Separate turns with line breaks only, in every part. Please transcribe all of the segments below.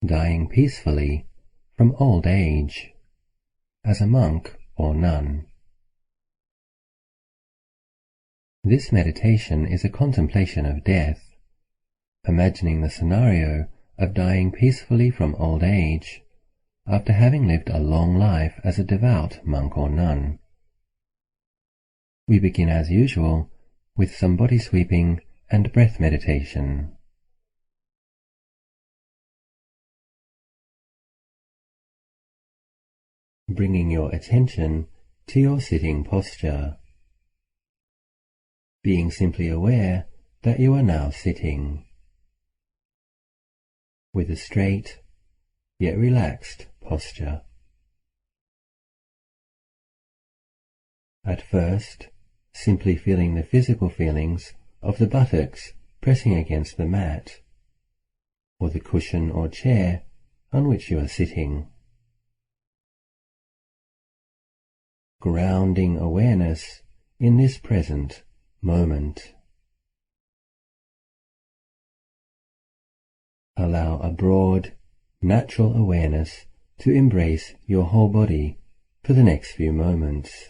dying peacefully from old age, as a monk or nun. This meditation is a contemplation of death, imagining the scenario of dying peacefully from old age, after having lived a long life as a devout monk or nun. We begin as usual with some body sweeping and breath meditation. Bringing your attention to your sitting posture, being simply aware that you are now sitting, with a straight yet relaxed posture. At first, simply feeling the physical feelings of the buttocks pressing against the mat, or the cushion or chair on which you are sitting. Grounding awareness in this present moment. Allow a broad, natural awareness to embrace your whole body for the next few moments.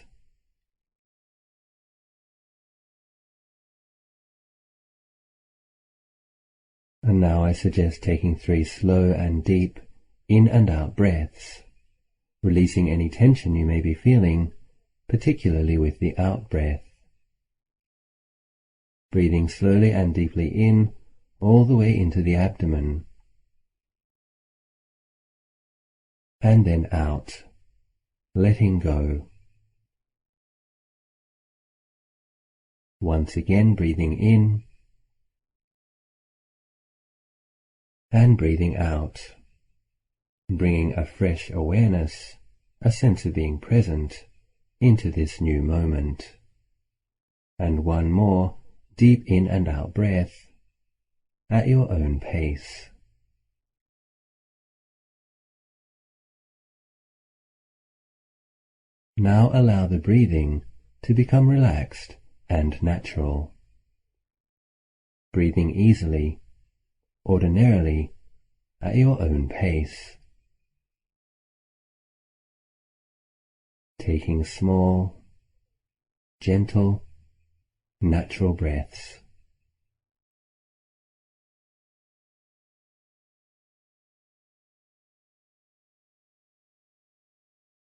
And now I suggest taking 3 slow and deep in and out breaths, releasing any tension you may be feeling, particularly with the out breath. Breathing slowly and deeply in, all the way into the abdomen, and then out, letting go. Once again breathing in, and breathing out, bringing a fresh awareness, a sense of being present, into this new moment. And one more deep in and out breath at your own pace. Now allow the breathing to become relaxed and natural. Breathing easily, ordinarily, at your own pace. Taking small, gentle, natural breaths.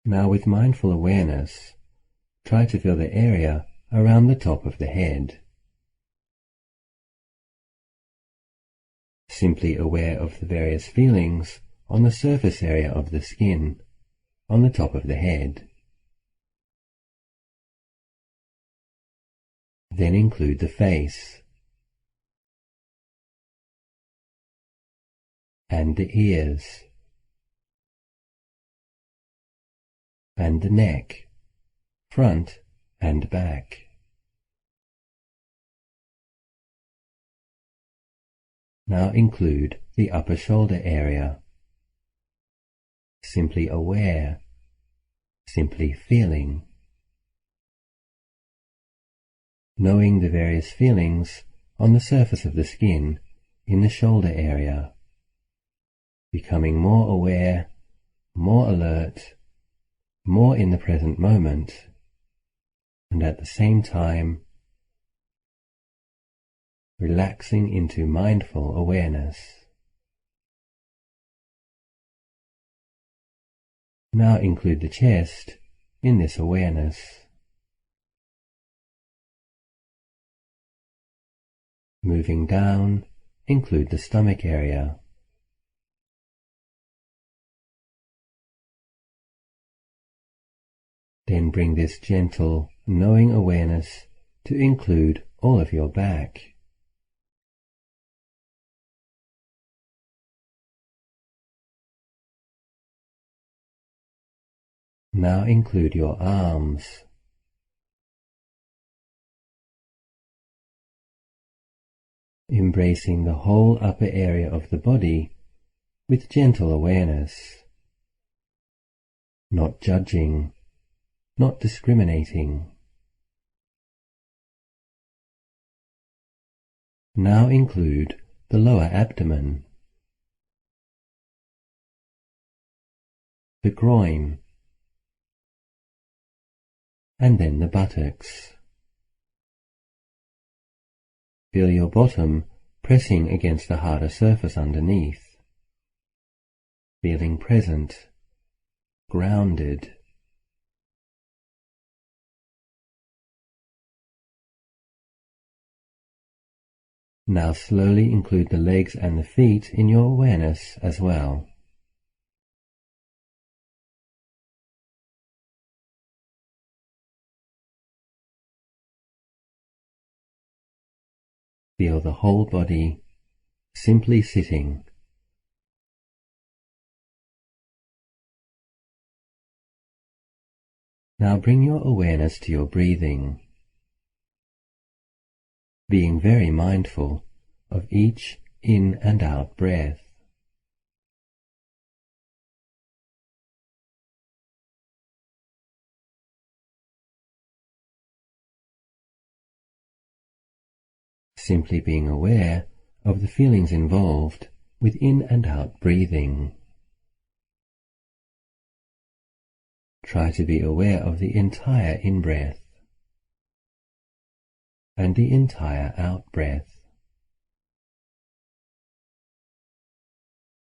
Now with mindful awareness, try to feel the area around the top of the head. Simply aware of the various feelings on the surface area of the skin, on the top of the head. Then include the face, and the ears, and the neck, front and back. Now include the upper shoulder area. Simply aware, simply feeling. Knowing the various feelings on the surface of the skin in the shoulder area. Becoming more aware, more alert, more in the present moment, and at the same time relaxing into mindful awareness. Now include the chest in this awareness. Moving down, include the stomach area. Then bring this gentle, knowing awareness to include all of your back. Now include your arms. Embracing the whole upper area of the body with gentle awareness. Not judging, not discriminating. Now include the lower abdomen. the groin, and then the buttocks. Feel your bottom pressing against the harder surface underneath, feeling present, grounded. Now slowly include the legs and the feet in your awareness as well. Feel the whole body simply sitting. Now bring your awareness to your breathing, being very mindful of each in and out breath. Simply being aware of the feelings involved with in and out breathing. Try to be aware of the entire in-breath and the entire out-breath,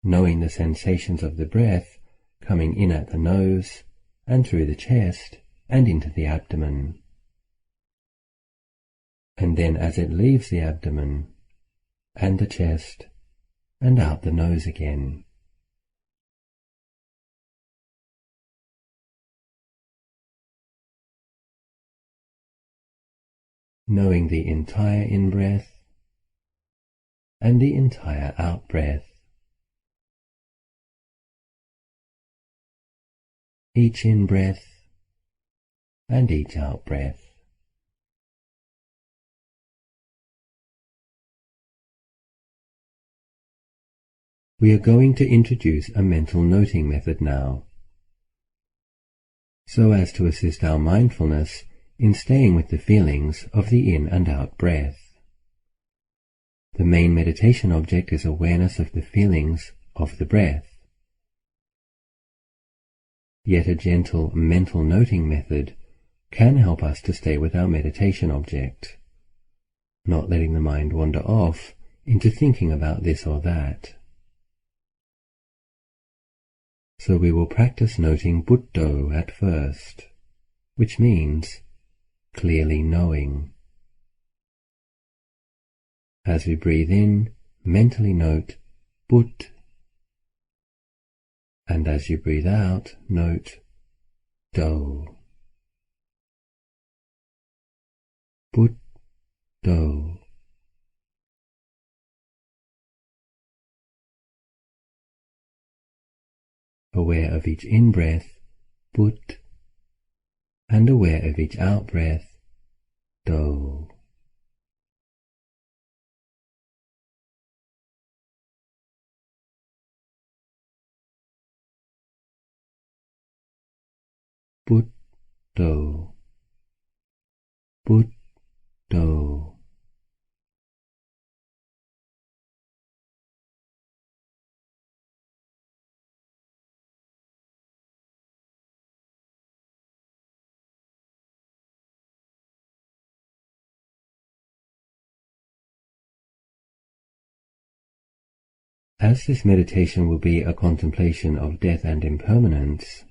knowing the sensations of the breath coming in at the nose and through the chest and into the abdomen, and then as it leaves the abdomen and the chest and out the nose again. Knowing the entire in-breath and the entire out-breath, each in-breath and each out-breath. We are going to introduce a mental noting method now, so as to assist our mindfulness in staying with the feelings of the in and out breath. The main meditation object is awareness of the feelings of the breath. Yet a gentle mental noting method can help us to stay with our meditation object, not letting the mind wander off into thinking about this or that. So we will practice noting Buddho at first, which means clearly knowing. As we breathe in, mentally note Bud, and as you breathe out, note Do. Buddho. Aware of each in-breath, Bud, and aware of each out-breath, Do. Buddho. Buddho. As this meditation will be a contemplation of death and impermanence,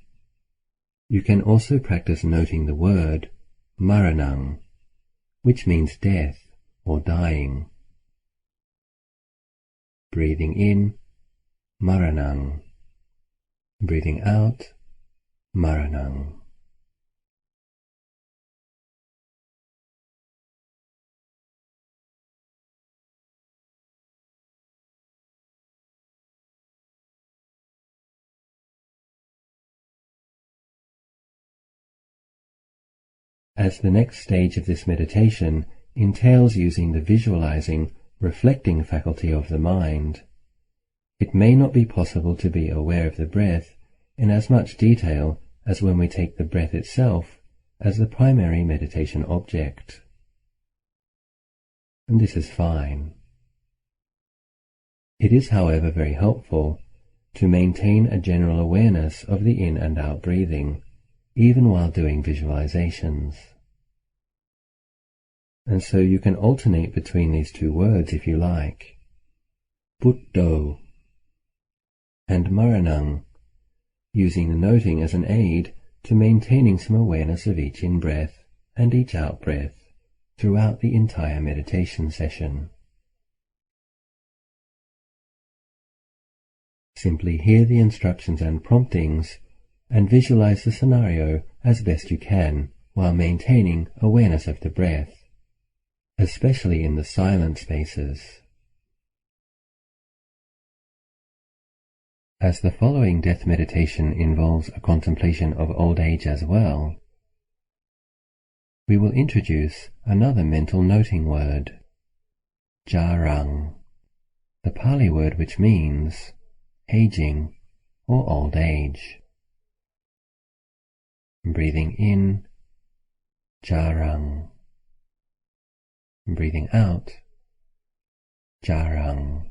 you can also practice noting the word maranang, which means death or dying. Breathing in, maranang. Breathing out, maranang. As the next stage of this meditation entails using the visualizing, reflecting faculty of the mind, it may not be possible to be aware of the breath in as much detail as when we take the breath itself as the primary meditation object. And this is fine. It is, however, very helpful to maintain a general awareness of the in and out breathing, even while doing visualizations. And so you can alternate between these two words if you like, Buddho and Maranang, using the noting as an aid to maintaining some awareness of each in-breath and each out-breath throughout the entire meditation session. Simply hear the instructions and promptings and visualize the scenario as best you can while maintaining awareness of the breath, especially in the silent spaces. As the following death meditation involves a contemplation of old age as well, we will introduce another mental noting word, jarang, the Pali word which means aging or old age. Breathing in, jarang. Breathing out, jarang.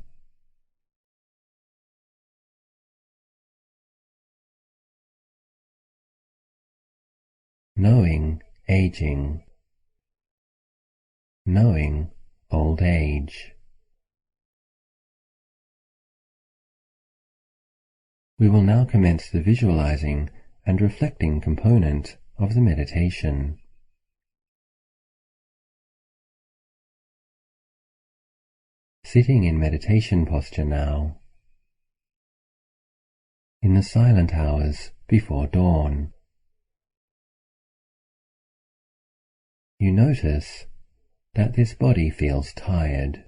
Knowing aging, knowing old age. We will now commence the visualizing and reflecting component of the meditation. Sitting in meditation posture now, in the silent hours before dawn. You notice that this body feels tired,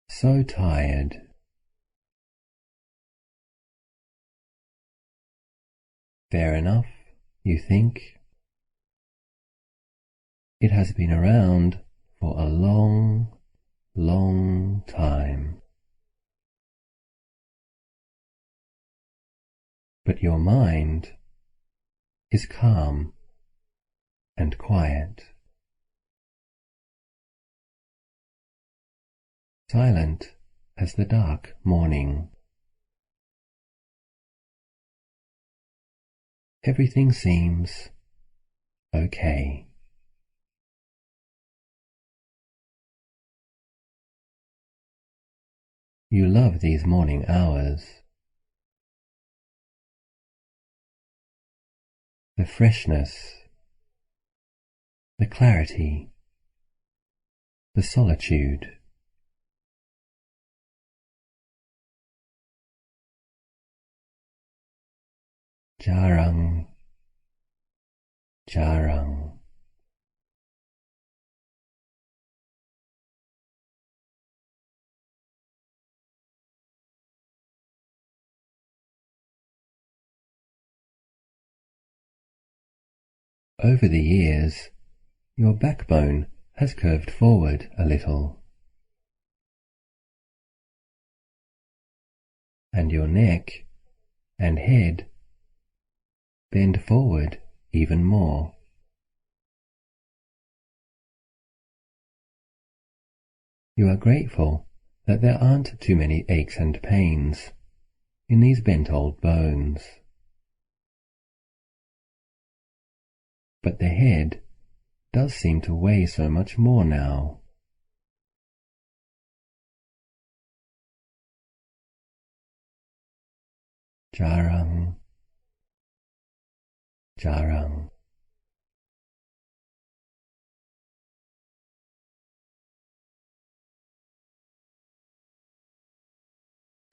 so tired. Fair enough, you think. It has been around for a long, long time. But your mind is calm and quiet, silent as the dark morning. Everything seems okay. You love these morning hours. The freshness, the clarity, the solitude. Jarang, jarang. Over the years, your backbone has curved forward a little, and your neck and head bend forward even more. You are grateful that there aren't too many aches and pains in these bent old bones. But the head does seem to weigh so much more now. Jarang, jarang.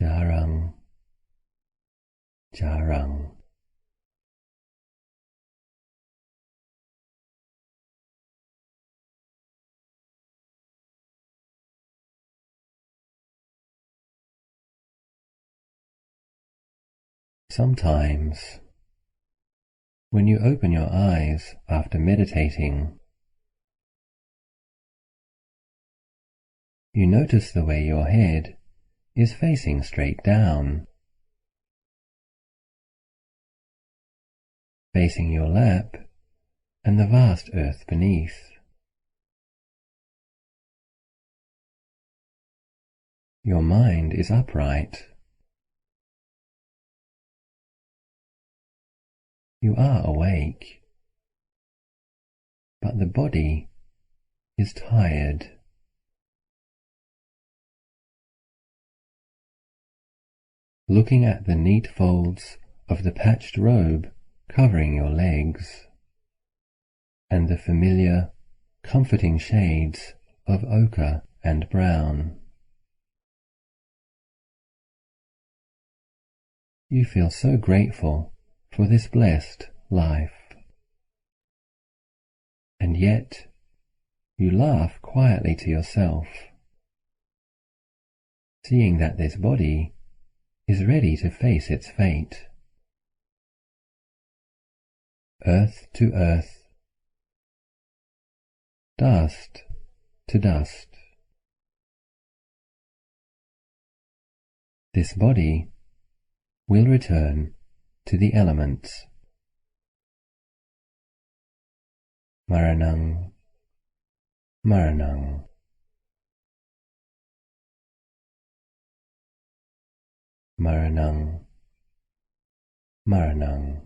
Jarang, jarang. Sometimes, when you open your eyes after meditating, you notice the way your head is facing straight down, facing your lap and the vast earth beneath. Your mind is upright. You are awake, but the body is tired. Looking at the neat folds of the patched robe covering your legs, and the familiar, comforting shades of ochre and brown. You feel so grateful for this blessed life. And yet, you laugh quietly to yourself, seeing that this body is ready to face its fate. Earth to earth, dust to dust. This body will return to the elements. Maranang, Maranang. Maranang, Maranang.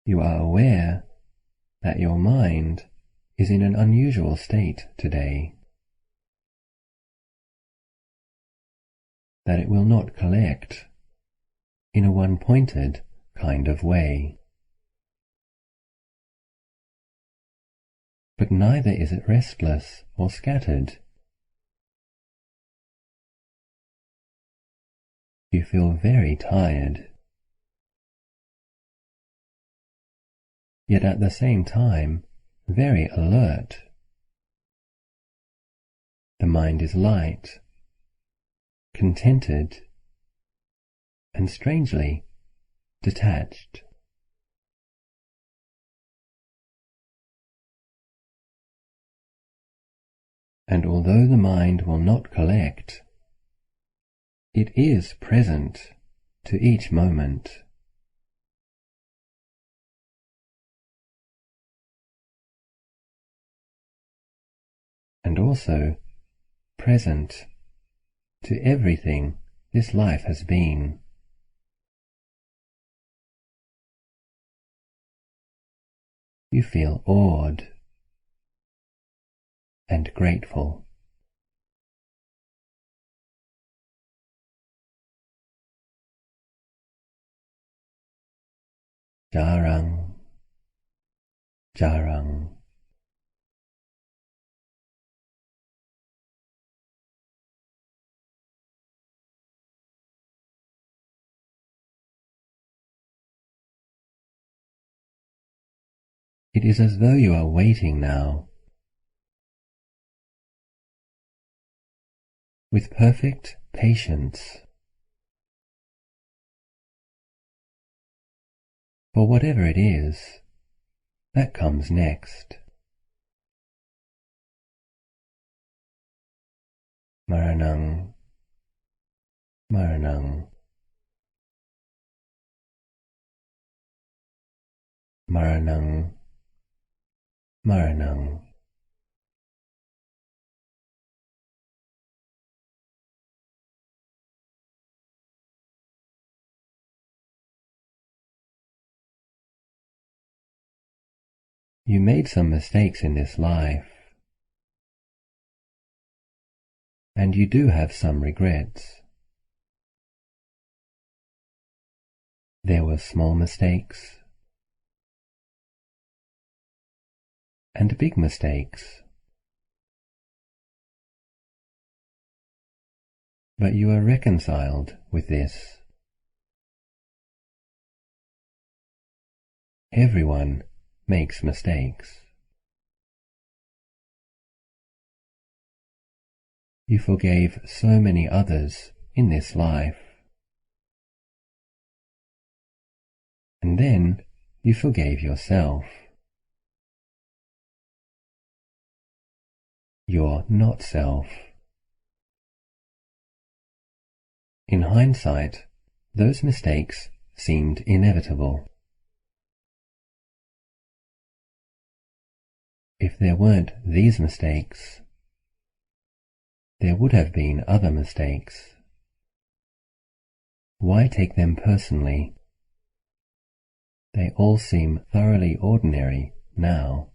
You are aware that your mind is in an unusual state today, that it will not collect in a one-pointed kind of way. But neither is it restless or scattered. You feel very tired, yet at the same time very alert. The mind is light, contented, and strangely detached. And although the mind will not collect, it is present to each moment. And also present to everything this life has been. You feel awed and grateful. Jarang, jarang. It is as though you are waiting now, with perfect patience, for whatever it is that comes next. Maranang, Maranang, Maranang, Maranang. You made some mistakes in this life, and you do have some regrets. There were small mistakes and big mistakes, but you are reconciled with this. Everyone makes mistakes. You forgave so many others in this life, and then you forgave yourself. Your not self. In hindsight, those mistakes seemed inevitable. If there weren't these mistakes, there would have been other mistakes. Why take them personally? They all seem thoroughly ordinary now.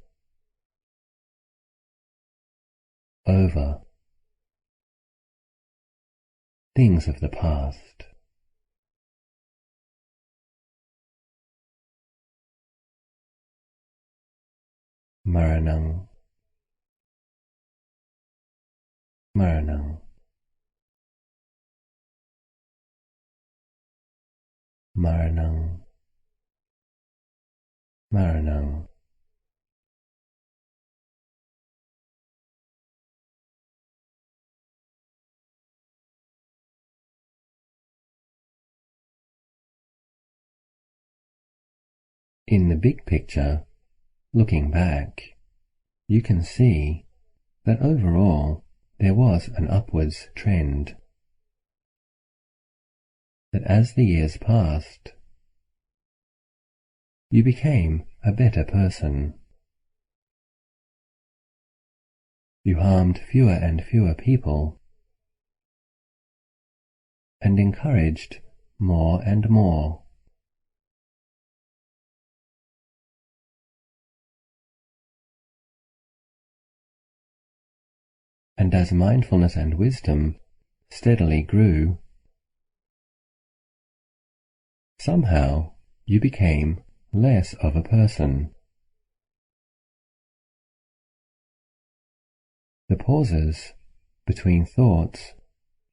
Over. Things of the past. Maranang. Maranang. Maranang. Maranang. In the big picture, looking back, you can see that overall there was an upwards trend. That as the years passed, you became a better person. You harmed fewer and fewer people, and encouraged more and more. And as mindfulness and wisdom steadily grew, somehow you became less of a person. The pauses between thoughts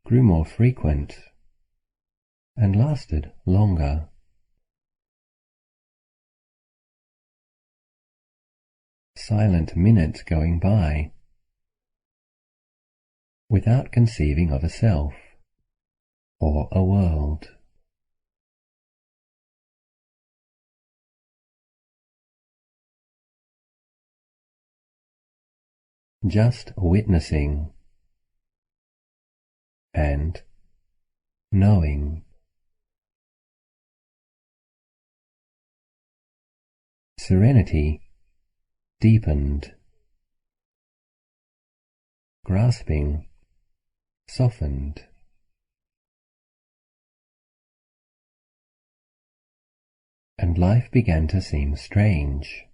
grew more frequent and lasted longer. Silent minutes going by without conceiving of a self or a world. Just witnessing and knowing. Serenity deepened. Grasping softened. And life began to seem strange,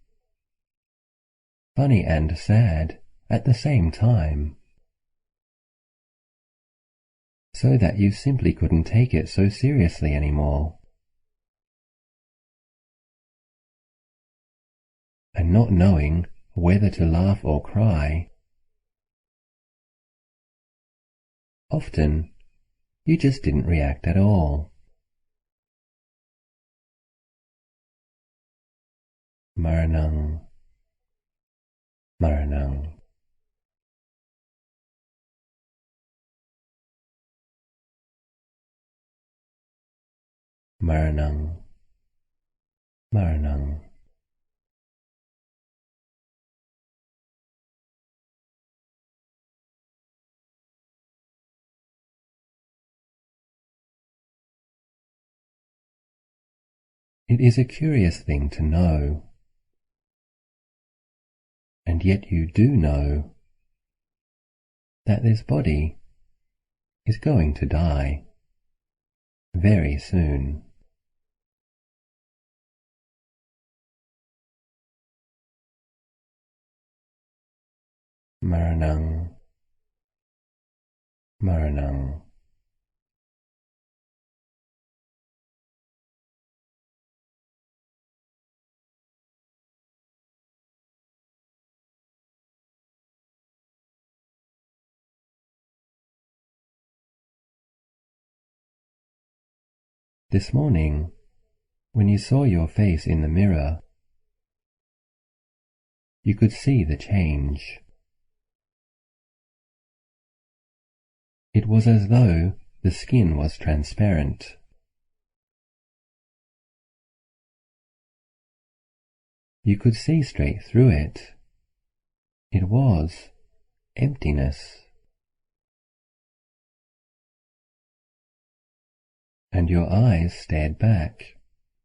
funny and sad at the same time, so that you simply couldn't take it so seriously anymore. And not knowing whether to laugh or cry, often you just didn't react at all. Maranang. Maranang. Maranang. Maranang. It is a curious thing to know, and yet you do know that this body is going to die very soon. Maranang. Maranang. This morning, when you saw your face in the mirror, you could see the change. It was as though the skin was transparent. You could see straight through it. It was emptiness. and your eyes stared back,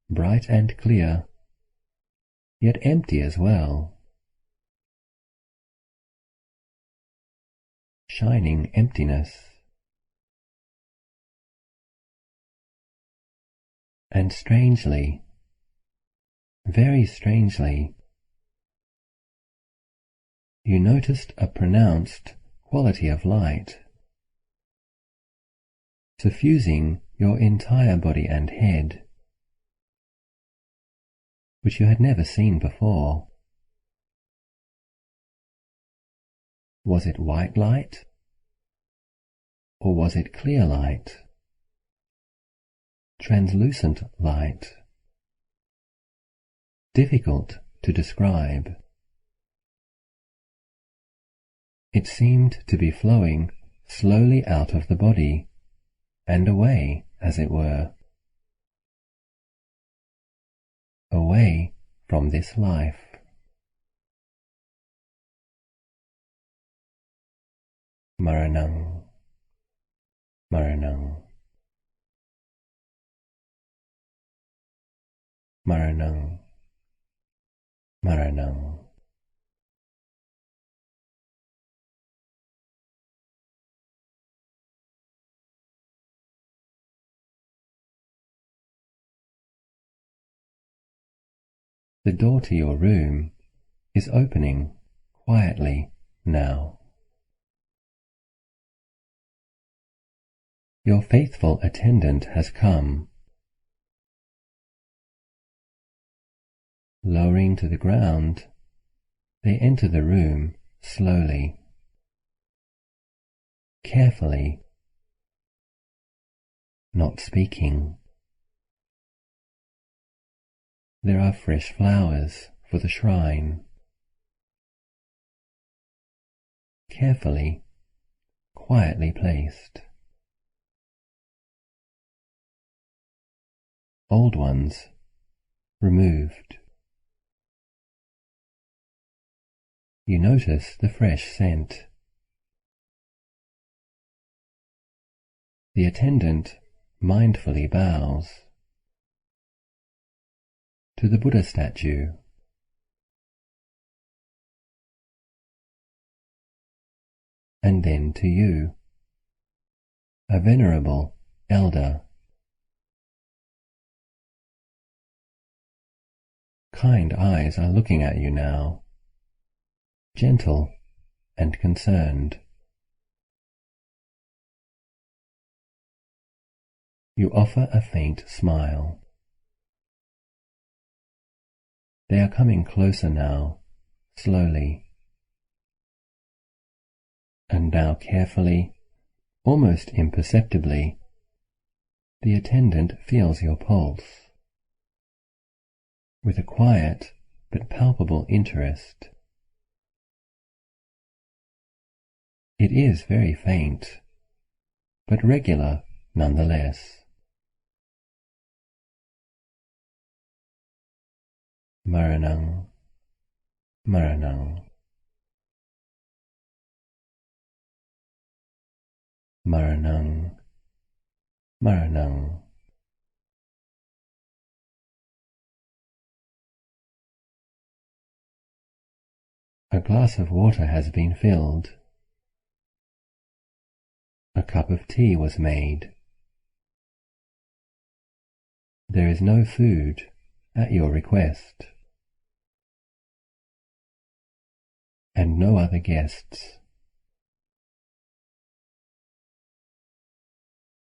bright and clear, yet empty as well. Shining emptiness. And strangely, very strangely, you noticed a pronounced quality of light, suffusing your entire body and head, which you had never seen before. Was it white light, or was it clear light? Translucent light? Difficult to describe. It seemed to be flowing slowly out of the body, and away, as it were. Away from this life. Maranang, Maranang, Maranang, Maranang. The door to your room is opening quietly now. Your faithful attendant has come. Lowering to the ground, they enter the room slowly, carefully, not speaking. There are fresh flowers for the shrine. Carefully, quietly placed. Old ones removed. You notice the fresh scent. The attendant mindfully bows to the Buddha statue, and then to you, a venerable elder. Kind eyes are looking at you now, gentle and concerned. You offer a faint smile. They are coming closer now, slowly. And now carefully, almost imperceptibly, the attendant feels your pulse. With a quiet but palpable interest. It is very faint, but regular nonetheless. Maranang, Maranang, Maranang, Maranang. A glass of water has been filled. A cup of tea was made. There is no food at your request, and no other guests.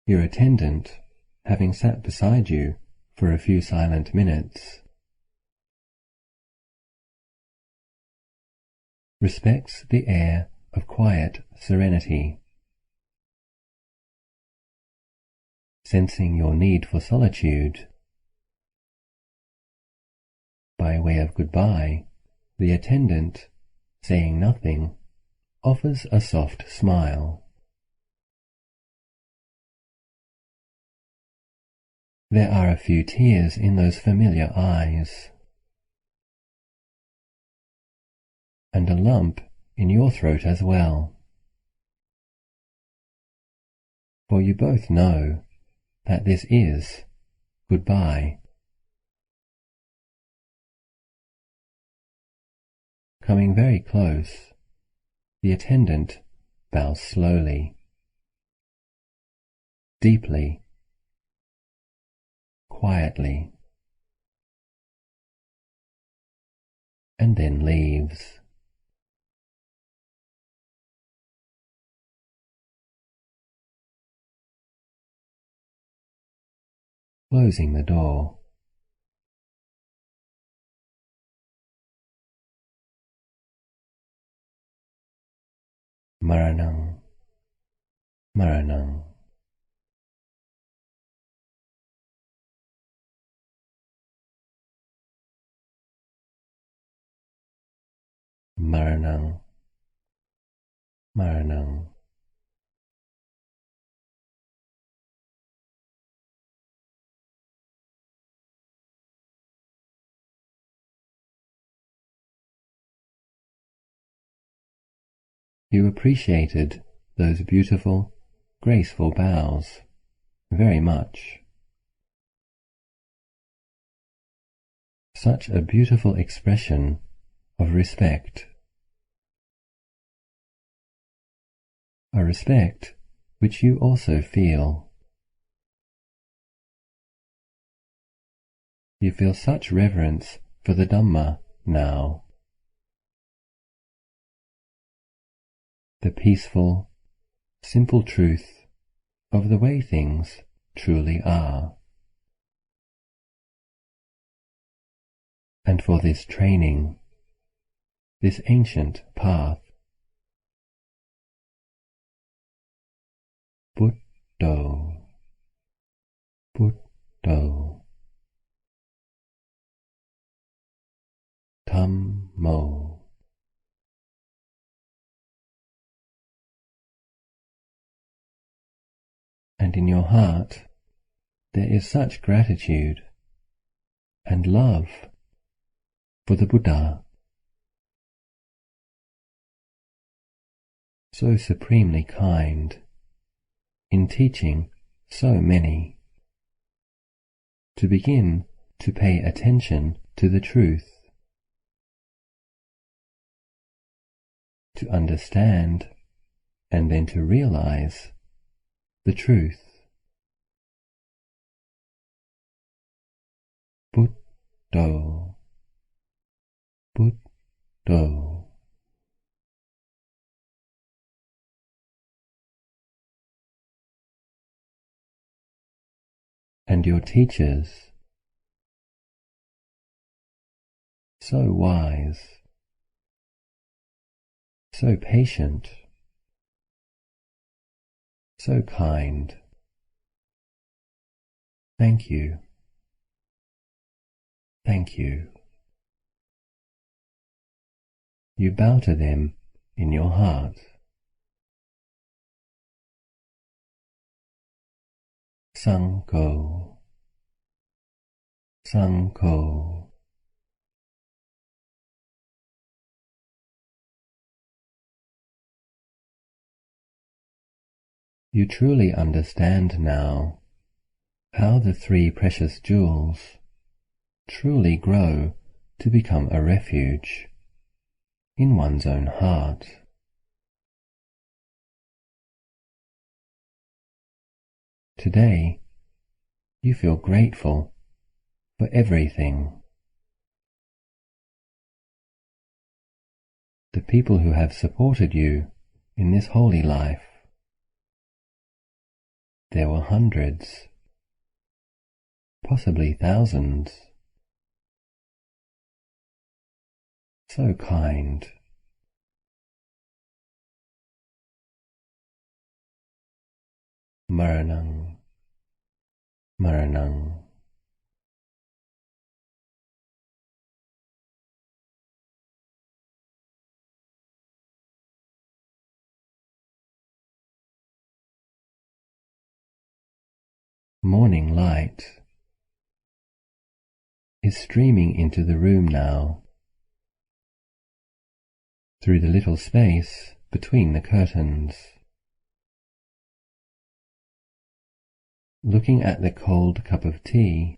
Your attendant, having sat beside you for a few silent minutes, respects the air of quiet serenity. Sensing your need for solitude, by way of goodbye, the attendant, saying nothing, offers a soft smile. There are a few tears in those familiar eyes, and a lump in your throat as well. For you both know that this is goodbye. Coming very close, the attendant bows slowly, deeply, quietly, and then leaves. Closing the door. Maranang, Maranang. Maranang, Maranang. You appreciated those beautiful, graceful bows very much. Such a beautiful expression of respect. A respect which you also feel. You feel such reverence for the Dhamma now. The peaceful, simple truth of the way things truly are. And for this training, this ancient path, Buddho, Buddho, Dhammo. And in your heart there is such gratitude and love for the Buddha, so supremely kind in teaching so many, to begin to pay attention to the truth, to understand and then to realize the truth. Buddho, Buddho. And your teachers, so wise, so patient, so kind. Thank you. Thank you. You bow to them in your heart. Sangho, Sangho. You truly understand now how the three precious jewels truly grow to become a refuge in one's own heart. Today, you feel grateful for everything. The people who have supported you in this holy life. There were hundreds, possibly thousands. So kind. Maranang, Maranang. Morning light is streaming into the room now, through the little space between the curtains. Looking at the cold cup of tea,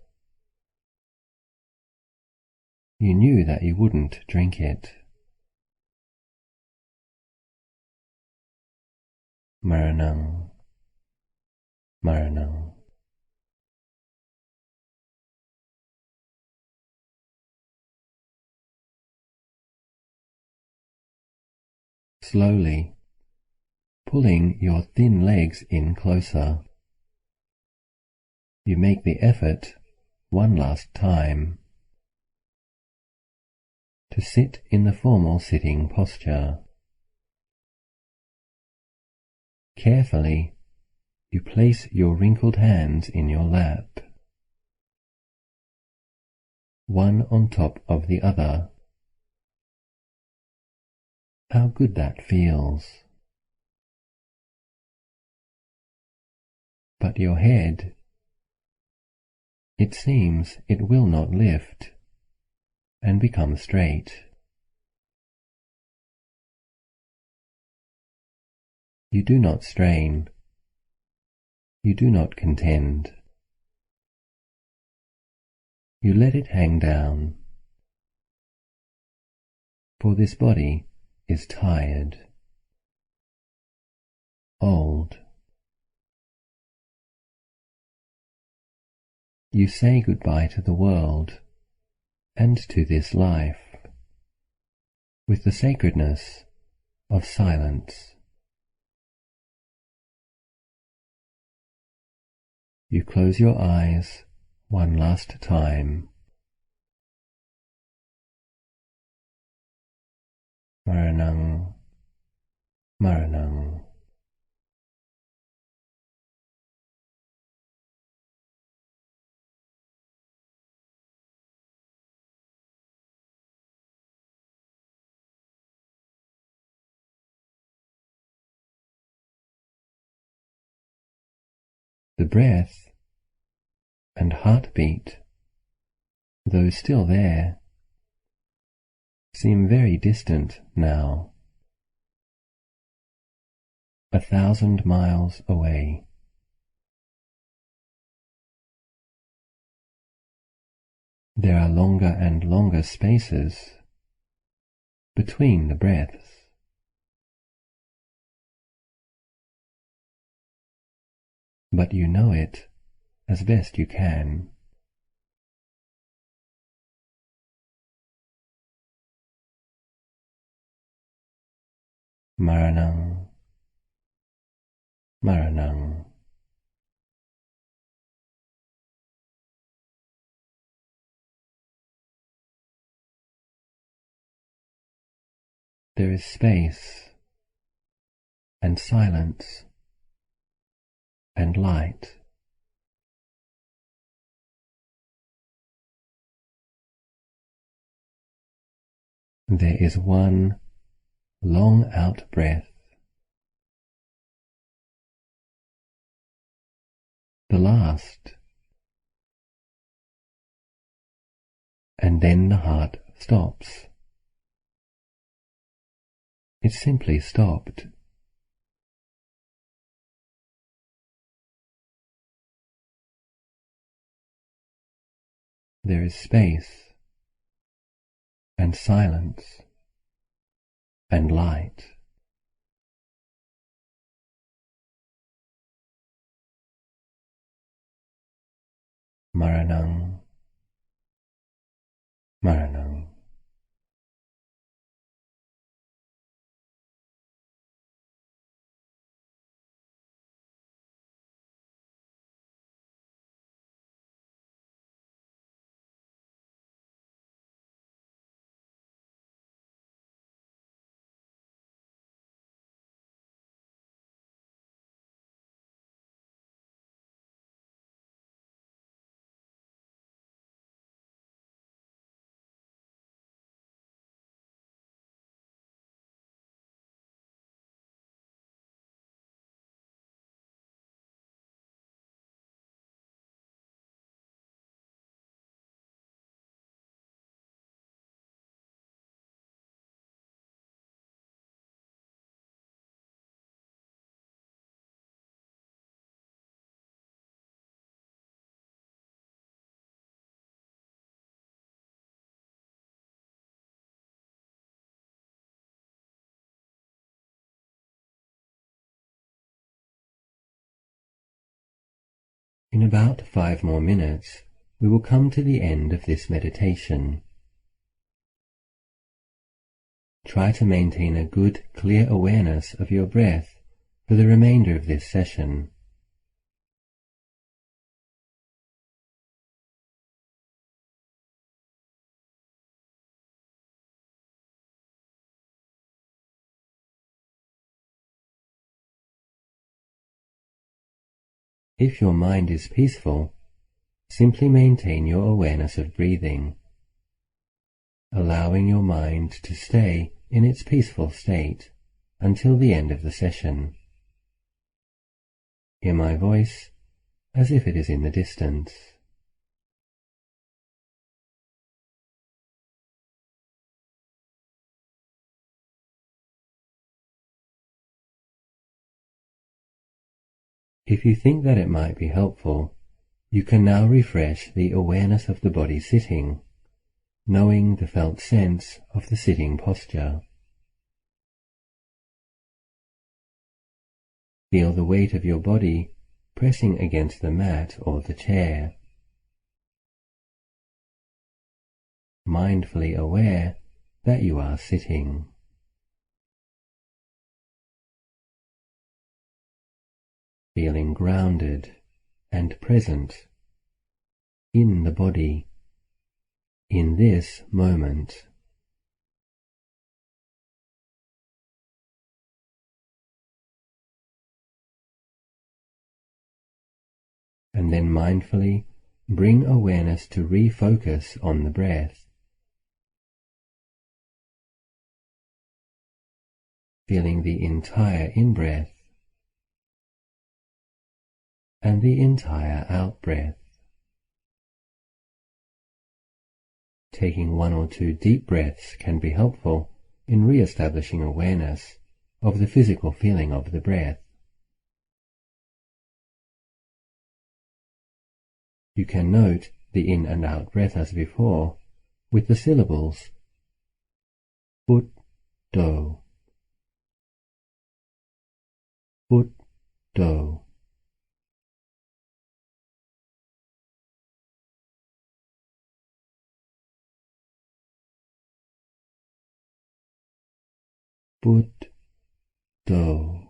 you knew that you wouldn't drink it. Maranang, Maranang. Slowly, pulling your thin legs in closer, you make the effort one last time to sit in the formal sitting posture. Carefully, you place your wrinkled hands in your lap, one on top of the other. How good that feels. But your head, it seems it will not lift and become straight. You do not strain. You do not contend. You let it hang down, for this body is tired, old. You say goodbye to the world and to this life with the sacredness of silence. You close your eyes one last time. Maranang, Maranang. The breath and heartbeat, though still there, seem very distant now, 1,000 miles away. There are longer and longer spaces between the breaths. But you know it as best you can. Maranang, Maranang. There is space and silence and light. There is one long out breath, the last, and then the heart stops. It simply stopped. There is space and silence and light. Maranang, Maranang. In about 5 more minutes, we will come to the end of this meditation. Try to maintain a good, clear awareness of your breath for the remainder of this session. If your mind is peaceful, simply maintain your awareness of breathing, allowing your mind to stay in its peaceful state until the end of the session. Hear my voice as if it is in the distance. If you think that it might be helpful, you can now refresh the awareness of the body sitting, knowing the felt sense of the sitting posture. Feel the weight of your body pressing against the mat or the chair. Mindfully aware that you are sitting. Feeling grounded and present in the body, in this moment. And then mindfully bring awareness to refocus on the breath. Feeling the entire in-breath and the entire out-breath. Taking 1 or 2 deep breaths can be helpful in re-establishing awareness of the physical feeling of the breath. You can note the in and out breath as before with the syllables Put, Do, Put, Do. Put, Do.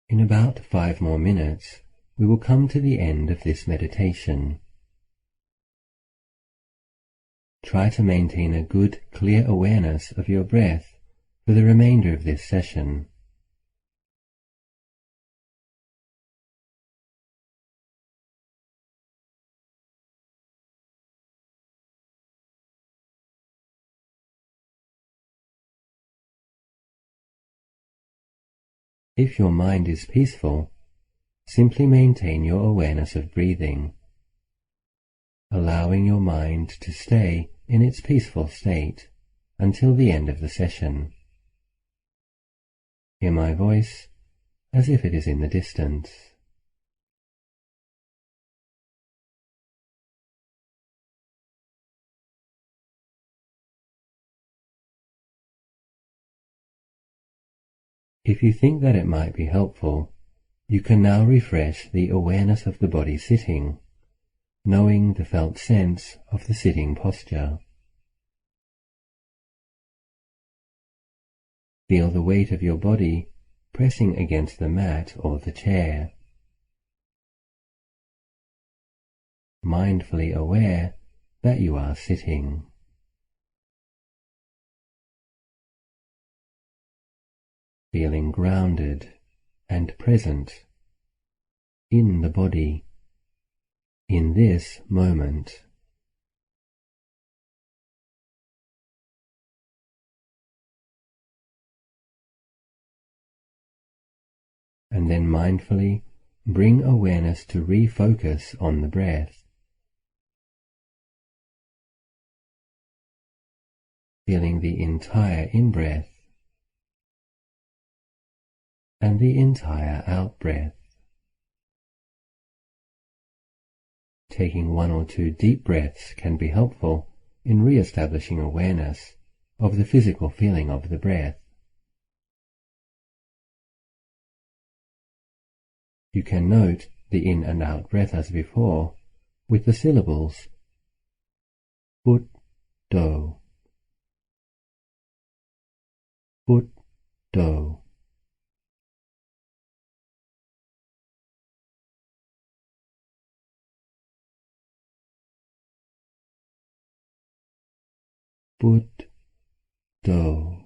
In about 5 more minutes, we will come to the end of this meditation. Try to maintain a good, clear awareness of your breath for the remainder of this session. If your mind is peaceful, simply maintain your awareness of breathing, allowing your mind to stay in its peaceful state until the end of the session. Hear my voice as if it is in the distance. If you think that it might be helpful, you can now refresh the awareness of the body sitting, knowing the felt sense of the sitting posture. Feel the weight of your body pressing against the mat or the chair. Mindfully aware that you are sitting. Feeling grounded and present in the body, in this moment. And then mindfully bring awareness to refocus on the breath, feeling the entire in-breath and the entire out-breath. Taking 1 or 2 deep breaths can be helpful in re-establishing awareness of the physical feeling of the breath. You can note the in and out breath as before, with the syllables put, do, put, do. Put, do.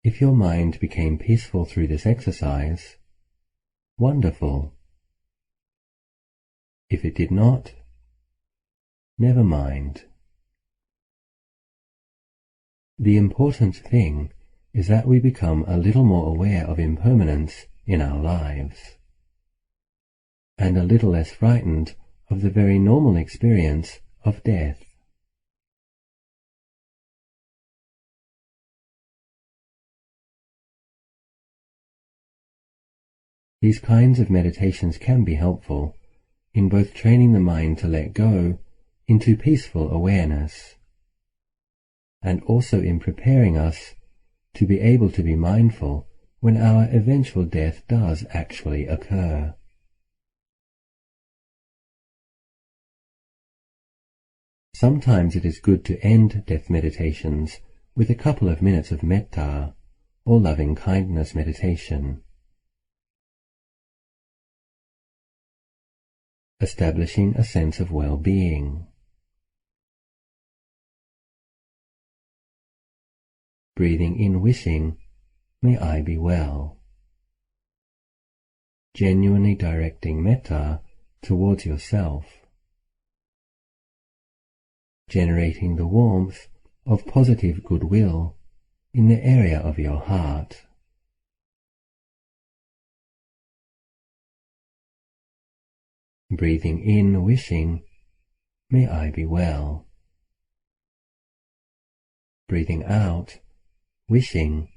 If your mind became peaceful through this exercise, wonderful. If it did not, never mind. The important thing is that we become a little more aware of impermanence in our lives, and a little less frightened of the very normal experience of death. These kinds of meditations can be helpful in both training the mind to let go into peaceful awareness, and also in preparing us to be able to be mindful when our eventual death does actually occur. Sometimes it is good to end death meditations with a couple of minutes of metta, or loving-kindness meditation. Establishing a sense of well-being. Breathing in, wishing, may I be well. Genuinely directing metta towards yourself. Generating the warmth of positive goodwill in the area of your heart. Breathing in, wishing, may I be well. Breathing out, wishing,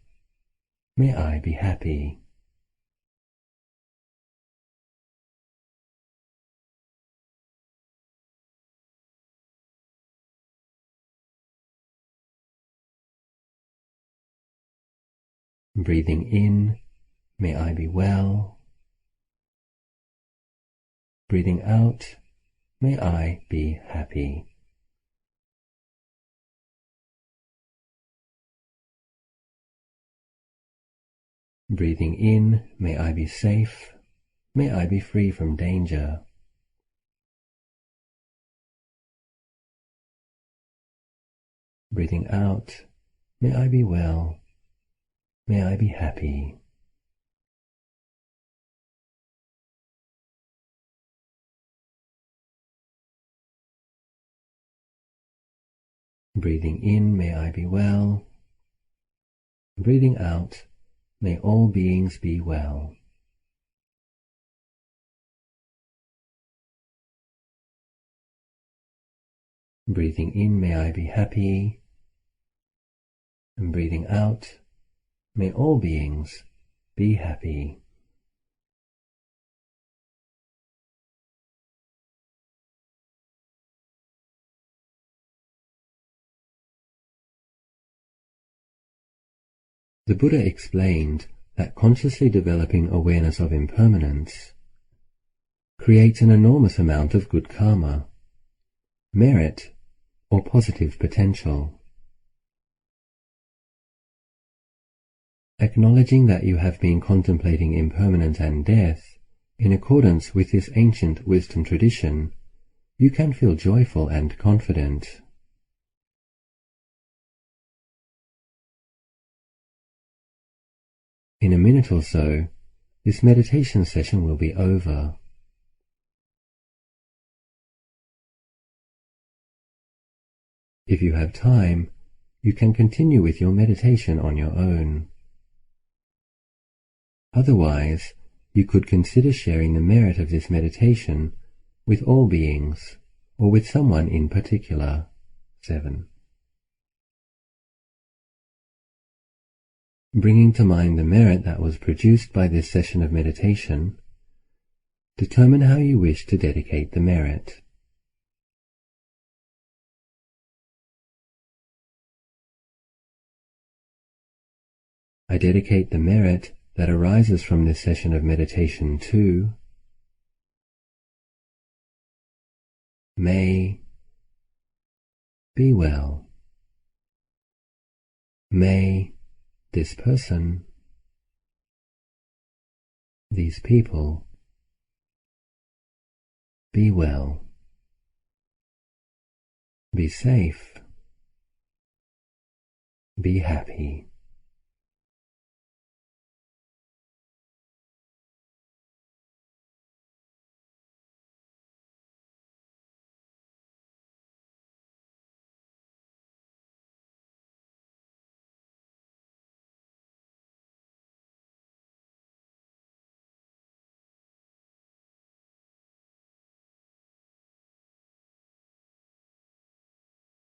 may I be happy. Breathing in, may I be well. Breathing out, may I be happy. Breathing in, may I be safe, may I be free from danger. Breathing out, may I be well, may I be happy. Breathing in, may I be well. Breathing out, may all beings be well. Breathing in, may I be happy. And breathing out, may all beings be happy. The Buddha explained that consciously developing awareness of impermanence creates an enormous amount of good karma, merit, or positive potential. Acknowledging that you have been contemplating impermanence and death in accordance with this ancient wisdom tradition, you can feel joyful and confident. In a minute or so, this meditation session will be over. If you have time, you can continue with your meditation on your own. Otherwise, you could consider sharing the merit of this meditation with all beings, or with someone in particular. 7. Bringing to mind the merit that was produced by this session of meditation, determine how you wish to dedicate the merit. I dedicate the merit that arises from this session of meditation to May be well. May this person, these people, be well. Be safe. Be happy.